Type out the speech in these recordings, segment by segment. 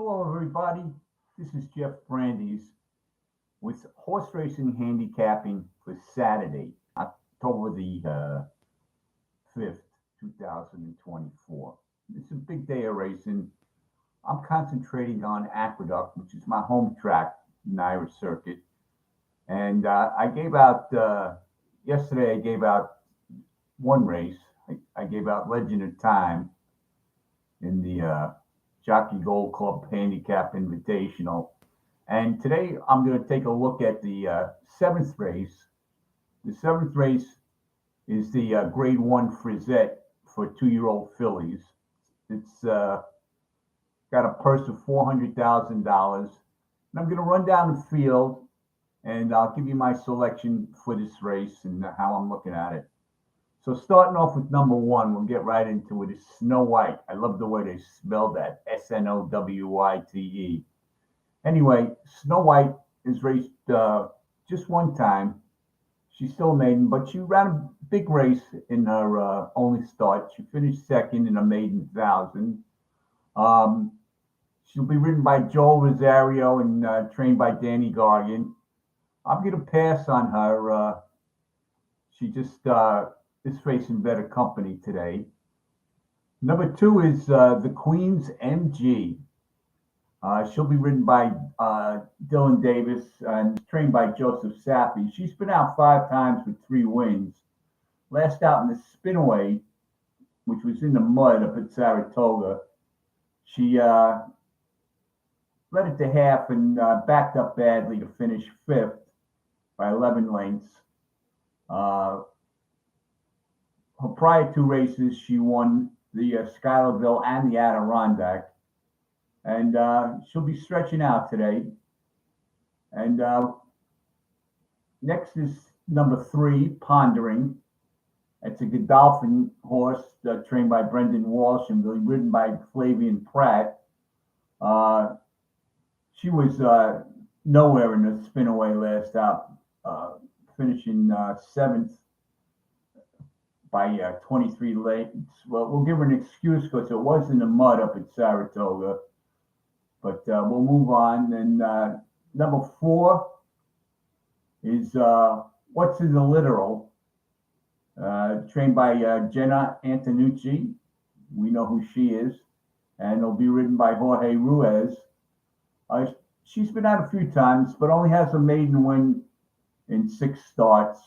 Hello, everybody. This is Jeff Brandes with horse racing handicapping for Saturday, October the 5th, 2024. It's a big day of racing. I'm concentrating on Aqueduct, which is my home track, Naira Circuit. And I gave out, yesterday, I gave out one race. I gave out Legend of Time in the Jockey Gold Club Handicap Invitational. And today I'm going to take a look at the seventh race. The seventh race is the Grade 1 Frizette for 2-year-old fillies. It's got a purse of $400,000. And I'm going to run down the field and I'll give you my selection for this race and how I'm looking at it. So starting off with number one, we'll get right into it. It's Snow White. I love the way they spell that, Snowwite. Anyway, Snow White is raced just one time. She's still a maiden, but she ran a big race in her only start. She finished second in a maiden 1,000. She'll be ridden by Joel Rosario and trained by Danny Gargan. I'm going to pass on her. She just is facing better company today. Number two is the Queen's MG. She'll be ridden by Dylan Davis and trained by Joseph Sappy. She's been out 5 times with 3 wins. Last out in the Spinaway, which was in the mud up at Saratoga, she led it to half and backed up badly to finish 5th by 11 lengths. Her prior 2 races, she won the Schuylerville and the Adirondack. And she'll be stretching out today. And next is number 3, Pondering. It's a Godolphin horse trained by Brendan Walsh and ridden by Flavian Pratt. She was nowhere in the Spinaway last out, finishing 7th by 23 lengths. Well, we'll give her an excuse because it was in the mud up at Saratoga. But we'll move on. And number 4 is What's in the Literal, trained by Jenna Antonucci. We know who she is. And it'll be ridden by Jorge Ruiz. She's been out a few times, but only has a maiden win in 6 starts.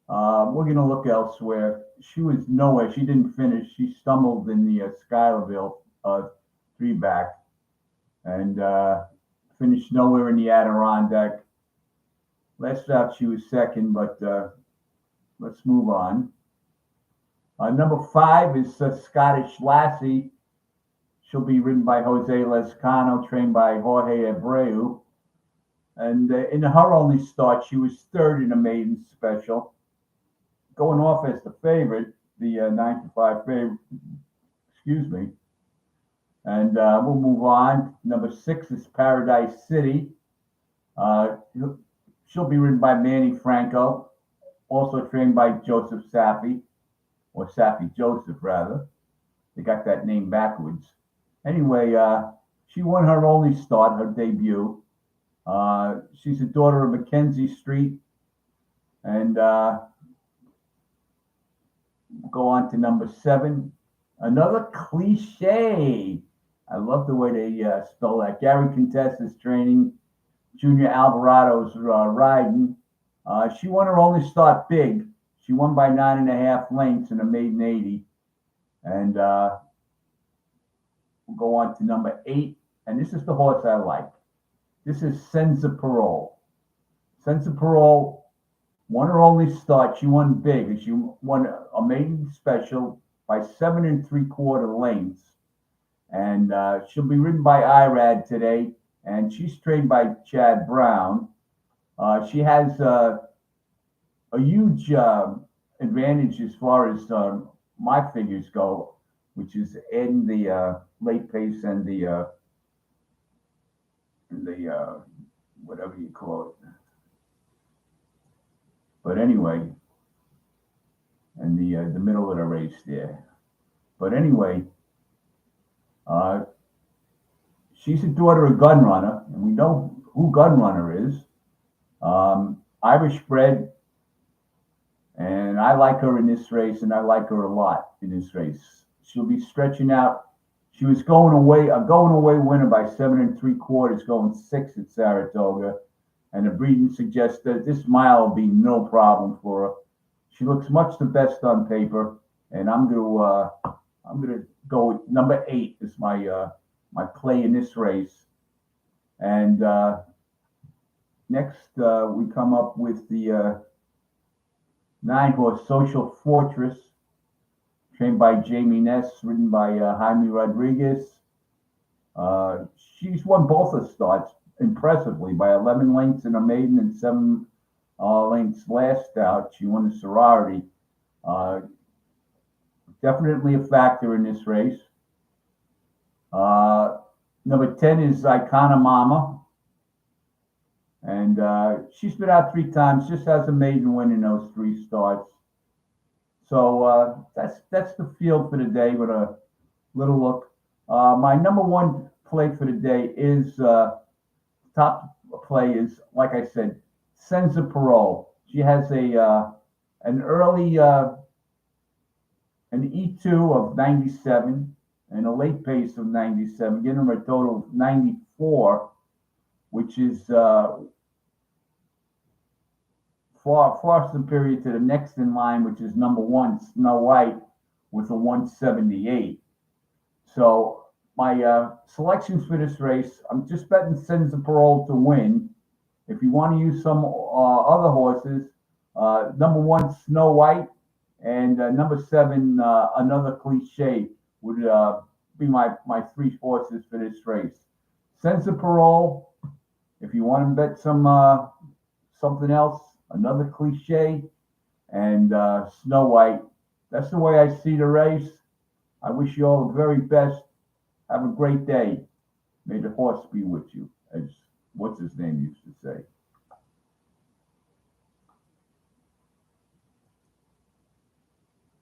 We're going to look elsewhere. She was nowhere. She didn't finish. She stumbled in the Schuylerville 3-back. And finished nowhere in the Adirondack. Last out, she was second, but let's move on. Number 5 is Scottish Lassie. She'll be ridden by Jose Lescano, trained by Jorge Abreu. And in her only start, she was 3rd in a maiden special, going off as the favorite, the 9-5 favorite. Excuse me. And we'll move on. Number 6 is Paradise City. She'll be ridden by Manny Franco, also trained by Joseph Sappy, or Sappy Joseph, rather. They got that name backwards. Anyway, she won her only start, her debut. She's a daughter of Mackenzie Street. And we'll go on to number 7. Another cliche. I love the way they spell that. Gary Contessa's training. Junior Alvarado's riding. She won her only start big. She won by 9.5 lengths in a maiden 80. And we'll go on to number 8. And this is the horse I like. This is Senza Parole. Senza Parole won her only start. She won big. She won a maiden special by 7 3/4 lengths. And she'll be ridden by IRAD today, and she's trained by Chad Brown. She has a huge advantage as far as my figures go, which is adding the late pace and the whatever you call it. But anyway, and the middle of the race there. But anyway, she's a daughter of Gun Runner, and we know who Gun Runner is. Irish bred, and I like her in this race, and I like her a lot in this race. She'll be stretching out. She was going away, a going away winner by 7 3/4, going 6 at Saratoga, and the breeding suggests that this mile will be no problem for her. She looks much the best on paper, and I'm gonna go with number 8 as my play in this race. And next, we come up with the 9-horse Social Fortress, trained by Jamie Ness, ridden by Jaime Rodriguez. She's won both her starts impressively by 11 lengths in a maiden and 7 lengths last out. She won the sorority. Definitely a factor in this race. Number 10 is Icona Mama. And she's been out 3 times, just has a maiden win in those 3 starts. So that's the field for the day with a little look. My number 1 play for the day is top play is, like I said, Senza Parole. She has an early an E2 of 97 and a late pace of 97, getting her a total of 94, which is far superior to the next in line, which is number 1, Snow White, with a 178. So my selections for this race, I'm just betting Senza Parole to win. If you want to use some other horses, number 1, Snow White, and number 7, Another Cliche, would be my 3 horses for this race. Senza Parole, if you want to bet some something else, Another Cliche, and Snow White. That's the way I see the race. I wish you all the very best. Have a great day. May the horse be with you, as what's his name used to say.